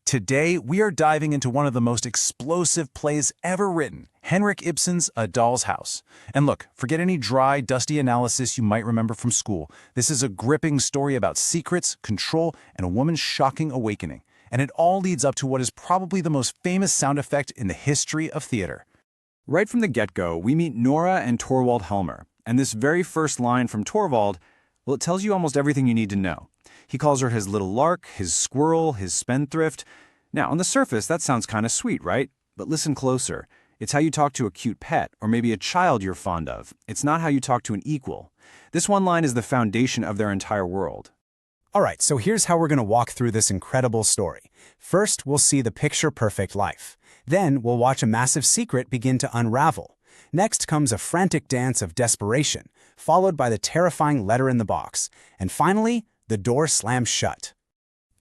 Today, we are diving into one of the most explosive plays ever written, Henrik Ibsen's A Doll's House. And look, forget any dry, dusty analysis you might remember from school. This is a gripping story about secrets, control, and a woman's shocking awakening. And it all leads up to what is probably the most famous sound effect in the history of theater. Right from the get-go, we meet Nora and Torvald Helmer. And this very first line from Torvald, well, it tells you almost everything you need to know. He calls her his little lark, his squirrel, his spendthrift. Now, on the surface, that sounds kind of sweet, right? But listen closer. It's how you talk to a cute pet, or maybe a child you're fond of. It's not how you talk to an equal. This one line is the foundation of their entire world. All right, so here's how we're going to walk through this incredible story. First, we'll see the picture-perfect life. Then, we'll watch a massive secret begin to unravel. Next comes a frantic dance of desperation, followed by the terrifying letter in the box. And finally, the door slams shut.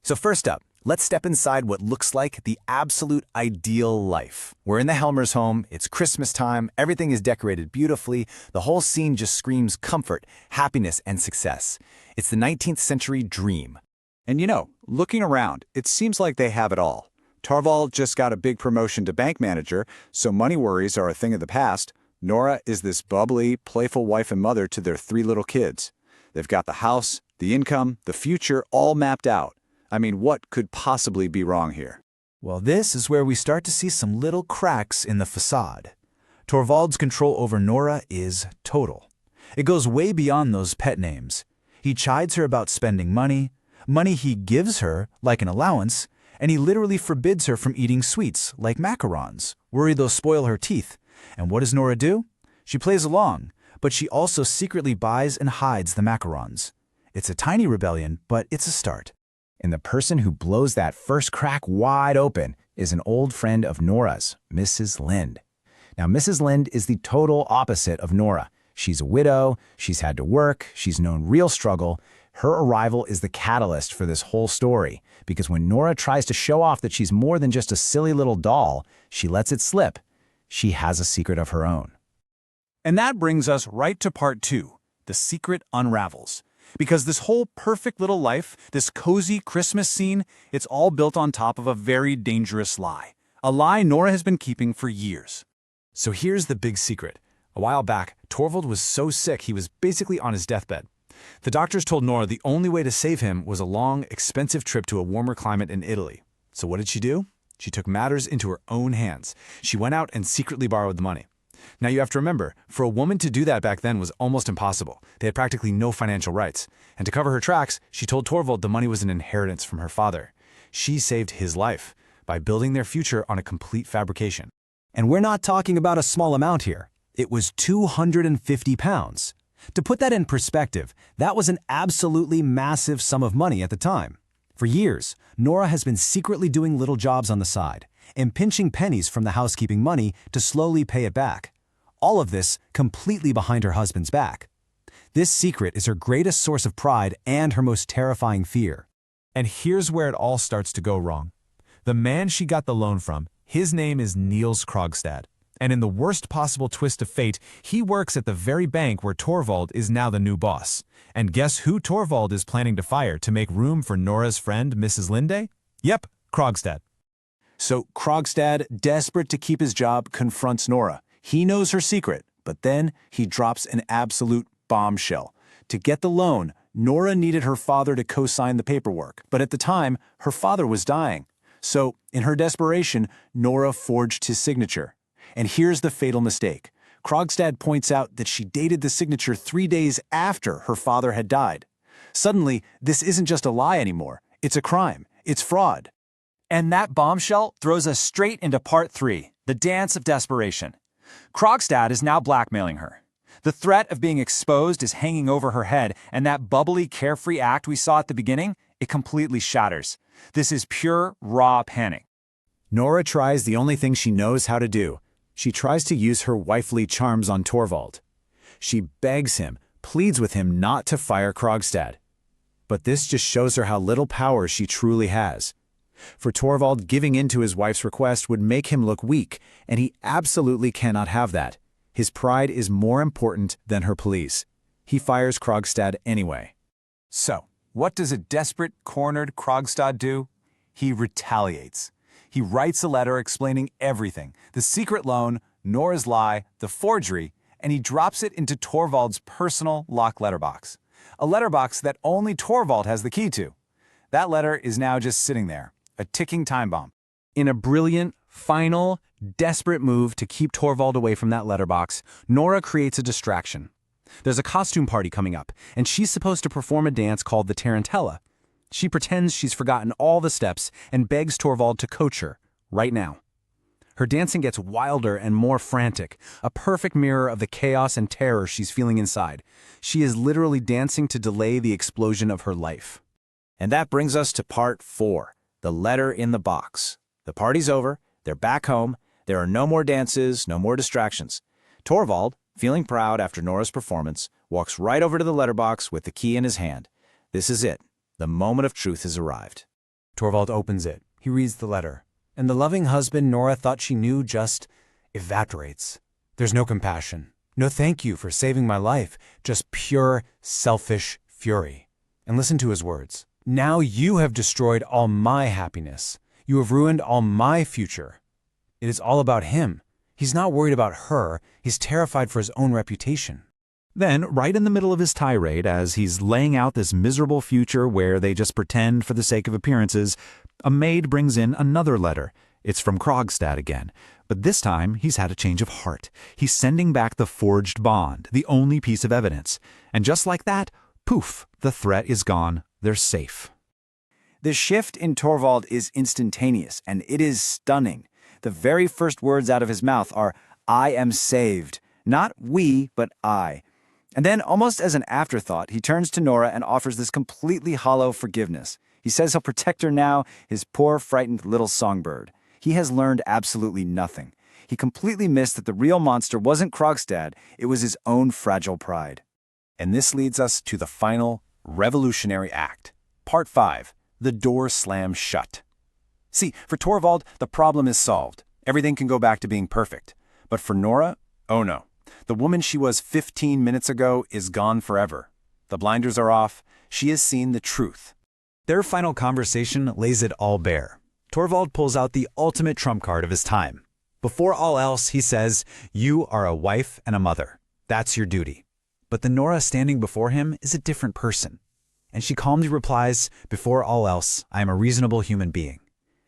So first up, let's step inside what looks like the absolute ideal life. We're in the Helmer's home, it's Christmas time, everything is decorated beautifully, the whole scene just screams comfort, happiness, and success. It's the 19th century dream. And you know, looking around, it seems like they have it all. Torvald just got a big promotion to bank manager, so money worries are a thing of the past. Nora is this bubbly, playful wife and mother to their 3 little kids. They've got the house, the income, the future all mapped out. I mean, what could possibly be wrong here? Well, this is where we start to see some little cracks in the facade. Torvald's control over Nora is total. It goes way beyond those pet names. He chides her about spending money he gives her, like an allowance, and he literally forbids her from eating sweets, like macarons, worried they'll spoil her teeth. And what does Nora do? She plays along, but she also secretly buys and hides the macarons. It's a tiny rebellion, but it's a start. And the person who blows that first crack wide open is an old friend of Nora's, Mrs. Linde. Now, Mrs. Linde is the total opposite of Nora. She's a widow, she's had to work, she's known real struggle. Her arrival is the catalyst for this whole story, because when Nora tries to show off that she's more than just a silly little doll, she lets it slip. She has a secret of her own. And that brings us right to part 2, the secret unravels. Because this whole perfect little life, this cozy Christmas scene, it's all built on top of a very dangerous lie. A lie Nora has been keeping for years. So here's the big secret. A while back, Torvald was so sick he was basically on his deathbed. The doctors told Nora the only way to save him was a long, expensive trip to a warmer climate in Italy. So what did she do? She took matters into her own hands. She went out and secretly borrowed the money. Now you have to remember, for a woman to do that back then was almost impossible. They had practically no financial rights. And to cover her tracks, she told Torvald the money was an inheritance from her father. She saved his life by building their future on a complete fabrication. And we're not talking about a small amount here. It was 250 pounds. To put that in perspective, that was an absolutely massive sum of money at the time. For years, Nora has been secretly doing little jobs on the side and pinching pennies from the housekeeping money to slowly pay it back. All of this completely behind her husband's back. This secret is her greatest source of pride and her most terrifying fear. And here's where it all starts to go wrong. The man she got the loan from, his name is Niels Krogstad. And in the worst possible twist of fate, he works at the very bank where Torvald is now the new boss. And guess who Torvald is planning to fire to make room for Nora's friend, Mrs. Linde? Yep, Krogstad. So Krogstad, desperate to keep his job, confronts Nora. He knows her secret, but then he drops an absolute bombshell. To get the loan, Nora needed her father to co-sign the paperwork, but at the time, her father was dying. So, in her desperation, Nora forged his signature. And here's the fatal mistake. Krogstad points out that she dated the signature 3 days after her father had died. Suddenly, this isn't just a lie anymore. It's a crime. It's fraud. And that bombshell throws us straight into part 3, the dance of desperation. Krogstad is now blackmailing her. The threat of being exposed is hanging over her head, and that bubbly, carefree act we saw at the beginning, it completely shatters. This is pure, raw panic. Nora tries the only thing she knows how to do. She tries to use her wifely charms on Torvald. She begs him, pleads with him not to fire Krogstad. But this just shows her how little power she truly has. For Torvald, giving in to his wife's request would make him look weak, and he absolutely cannot have that. His pride is more important than her pleas. He fires Krogstad anyway. So, what does a desperate, cornered Krogstad do? he retaliates. He writes a letter explaining everything, the secret loan, Nora's lie, the forgery, and he drops it into Torvald's personal locked letterbox. A letterbox that only Torvald has the key to. That letter is now just sitting there, a ticking time bomb. In a brilliant, final, desperate move to keep Torvald away from that letterbox, Nora creates a distraction. There's a costume party coming up, and she's supposed to perform a dance called the Tarantella. She pretends she's forgotten all the steps and begs Torvald to coach her, right now. Her dancing gets wilder and more frantic, a perfect mirror of the chaos and terror she's feeling inside. She is literally dancing to delay the explosion of her life. And that brings us to part 4, the letter in the box. The party's over, they're back home, there are no more dances, no more distractions. Torvald, feeling proud after Nora's performance, walks right over to the letterbox with the key in his hand. This is it. The moment of truth has arrived. Torvald opens it. He reads the letter. And the loving husband Nora thought she knew just evaporates. There's no compassion. No thank you for saving my life. Just pure, selfish fury. And listen to his words. Now you have destroyed all my happiness. You have ruined all my future. It is all about him. He's not worried about her. He's terrified for his own reputation. Then, right in the middle of his tirade, as he's laying out this miserable future where they just pretend for the sake of appearances, a maid brings in another letter. It's from Krogstad again. But this time, he's had a change of heart. He's sending back the forged bond, the only piece of evidence. And just like that, poof, the threat is gone. They're safe. The shift in Torvald is instantaneous, and it is stunning. The very first words out of his mouth are, "I am saved." Not we, but I. And then, almost as an afterthought, he turns to Nora and offers this completely hollow forgiveness. He says he'll protect her now, his poor, frightened little songbird. He has learned absolutely nothing. He completely missed that the real monster wasn't Krogstad, it was his own fragile pride. And this leads us to the final revolutionary act. Part 5, the door slams shut. See, for Torvald, the problem is solved. Everything can go back to being perfect. But for Nora, oh no. The woman she was 15 minutes ago is gone forever. The blinders are off. She has seen the truth. Their final conversation lays it all bare. Torvald pulls out the ultimate trump card of his time. Before all else, he says, "You are a wife and a mother. That's your duty." But the Nora standing before him is a different person. And she calmly replies, "Before all else, I am a reasonable human being."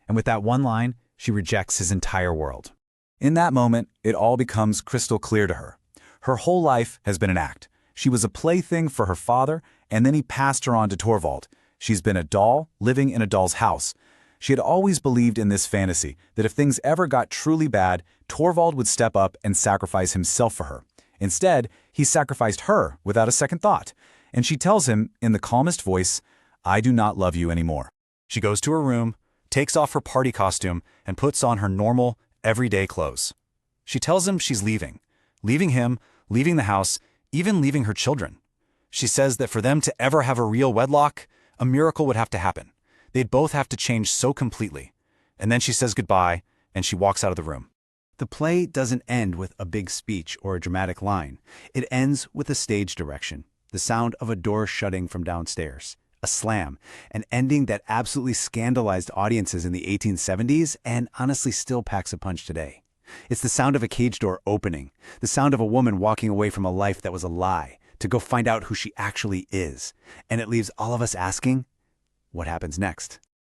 And with that one line, she rejects his entire world. In that moment, it all becomes crystal clear to her. Her whole life has been an act. She was a plaything for her father, and then he passed her on to Torvald. She's been a doll, living in a doll's house. She had always believed in this fantasy, that if things ever got truly bad, Torvald would step up and sacrifice himself for her. Instead, he sacrificed her without a second thought. And she tells him, in the calmest voice, "I do not love you anymore." She goes to her room, takes off her party costume, and puts on her normal, everyday clothes. She tells him she's leaving. Leaving him, leaving the house, even leaving her children. She says that for them to ever have a real wedlock, a miracle would have to happen. They'd both have to change so completely. And then she says goodbye, and she walks out of the room. The play doesn't end with a big speech or a dramatic line. It ends with a stage direction, the sound of a door shutting from downstairs, a slam, an ending that absolutely scandalized audiences in the 1870s and honestly still packs a punch today. It's the sound of a cage door opening, the sound of a woman walking away from a life that was a lie to go find out who she actually is. And it leaves all of us asking, what happens next?